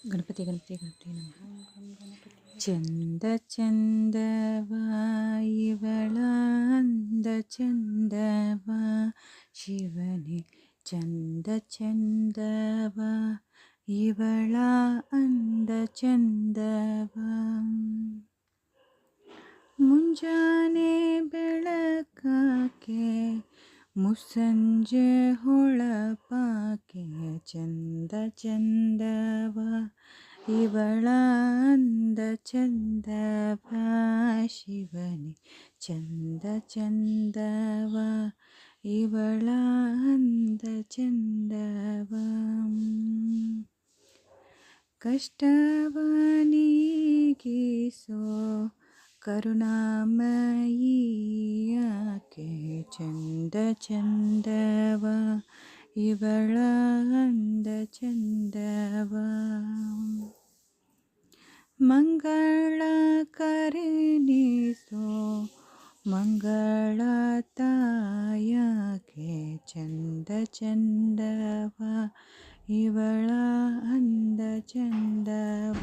ಗಣಪತಿ ಗಣಪತಿ ಗಣಪತಿ ನಮಃ. ಗಂ ಗಂ ಗಣಪತಿ ಚಂದ ಚಂದವ ಇವಳ ಅಂದ ಚಂದವ ಶಿವನೇ ಚಂದ ಚಂದವ ಇವಳ ಅಂದ ಚಂದವ ಮುಂಜಾನೆ ಬೆಳಕಾಕೆ ಮುಸ್ಸಂಜೆ ಹೊಳಪಾಕೆ ಚಂದ ಚಂದವ ಇವಳ ಅಂದ ಚಂದವ ಶಿವನೇ ಚಂದ ಚಂದವ ಇವಳ ಅಂದ ಚಂದವ ಕಷ್ಟವ ನೀಗಿಸೋ ಕರುಣಾಮಯಿಯಾಕೆ ಚಂದ ಚಂದವ ಇವಳ ಅಂದ ಚಂದವ ಮಂಗಳ ಕರುಣಿಸೋ ಮಂಗಳ ತಾಯಕೆ ಚಂದ ಚಂದವ ಇವಳ ಅಂದ ಚಂದವ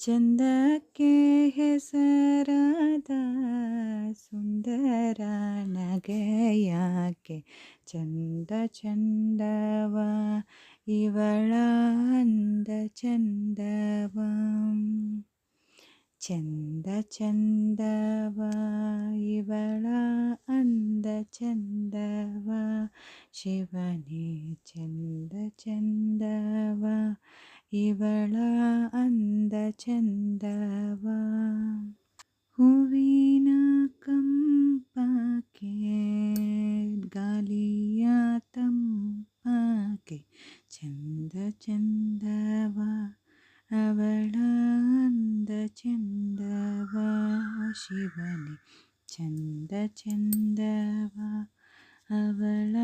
ಚಂದಕ್ಕೆ ಹೆಸರಾದ ಸುಂದರ ನಗೆಯಾಕೆ ಚಂದ ಚಂದವ ಇವಳ ಅಂದ ಚಂದವ ಚಂದ ಚಂದವ ಇವಳ ಅಂದ ಚಂದವ ಶಿವನೇ ಚಂದ ಚಂದವ ಇವಳ ಅಂದ ಚಂದವ ಹೂವಿನ ಕಂಪಕ್ಕೆ ಗಾಳಿಯ ತಂಪಕ್ಕೆ ಚಂದ ಚಂದವ ಅವಳ ಅಂದ ಚಂದವ ಶಿವನೇ ಚಂದ ಚಂದವ ಅವಳ